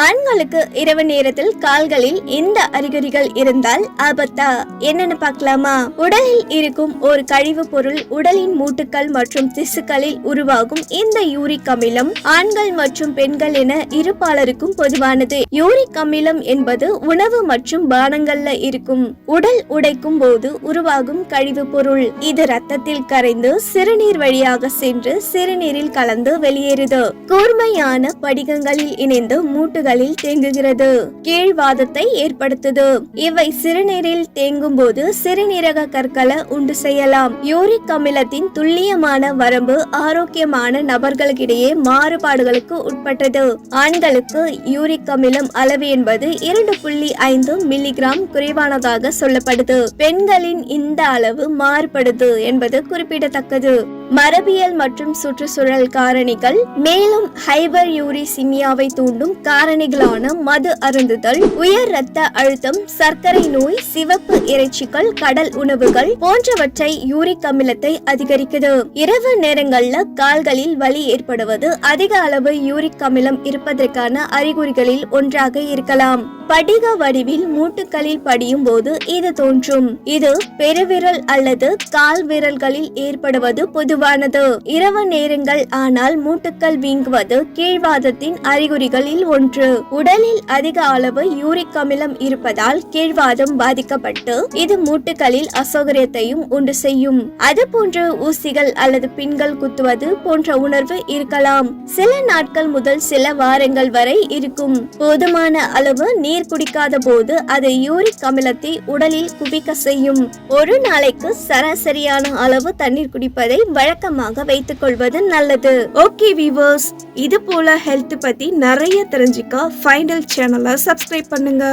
ஆண்களுக்கு இரவு நேரத்தில் கால்களில் இந்த அறிகுறிகள் இருந்தால் ஆபத்தா? என்னன்னு பார்க்கலாமா? உடலில் இருக்கும் ஒரு கழிவு பொருள் உடலின் மூட்டுக்கள் மற்றும் திசுக்களில் உருவாகும் இந்த யூரிக் அமிலம் ஆண்கள் மற்றும் பெண்கள் என இருபாலருக்கும் பொதுவானது. யூரிக் அமிலம் என்பது உணவு மற்றும் பானங்கள்ல இருக்கும் உடல் உடைக்கும் போது உருவாகும் கழிவு பொருள். இது ரத்தத்தில் கரைந்து சிறுநீர் வழியாக சென்று சிறுநீரில் கலந்து வெளியேறுது. கூர்மையான படிகங்களில் இணைந்து மூட்டுகளில் தேங்குகிறது. கீழ்வாதத்தை ஏற்படுத்துது. இவை சிறுநீரில் தேங்கும் போது சிறுநீரக கற்களை உண்டு செய்யலாம். யூரிக் அமிலத்தின் துல்லியமான வரம்பு ஆரோக்கியமான நபர்களுக்கிடையே மாறுபாடுகளுக்கு உட்பட்டது. ஆண்களுக்கு யூரிக் அமிலம் அளவு என்பது 2.5 மில்லிகிராம் குறைவானதாக சொல்லப்படுது. பெண்களின் இந்த அளவு மாறுபடுது என்பது குறிப்பிடத்தக்கது. மரபியல் மற்றும் சுற்றுச்சூழல் காரணிகள் மேலும் ஹைபர் யூரிசிமியாவை தூண்டும் காரணிகளான மது அருந்துதல், உயர் இரத்த அழுத்தம், சர்க்கரை நோய், சிவப்பு இறைச்சிகள், கடல் உணவுகள் போன்றவற்றை யூரிக் அமிலத்தை அதிகரிக்குது. இரவு நேரங்கள்ல கால்களில் வலி ஏற்படுவது அதிக அளவு யூரிக் அமிலம் இருப்பதற்கான அறிகுறிகளில் ஒன்றாக இருக்கலாம். படிக வடிவில் மூட்டுகளில் படியும் போது இது தோன்றும். இது பெருவிரல் அல்லது கால் விரல்களில் ஏற்படுவது பொதுவானது. இரவு நேரங்கள் ஆனால் மூட்டுக்கள் வீங்குவது கீழ்வாதத்தின் அறிகுறிகளில் ஒன்று. உடலில் அதிக அளவு யூரிக் அமிலம் இருப்பதால் கீழ்வாதம் பாதிக்கப்பட்டு இது மூட்டுகளில் அசௌகரியத்தையும் உண்டு செய்யும். அதுபோன்று ஊசிகள் அல்லது பின்கள் குத்துவது போன்ற உணர்வு இருக்கலாம். சில நாட்கள் முதல் சில வாரங்கள் வரை இருக்கும். போதுமான அளவு நீர் குடிக்காத போது அது யூரிக் அமிலத்தை உடலில் குவிக்க செய்யும். ஒரு நாளைக்கு சராசரியான அளவு தண்ணீர் குடிப்பதை வழக்கமாக வைத்துக் கொள்வது நல்லது. ஓகே வியூவர்ஸ், இது போல ஹெல்த் பத்தி நிறைய தெரிஞ்சுக்க ஃபைனல் சேனலை சப்ஸ்கிரைப் பண்ணுங்க.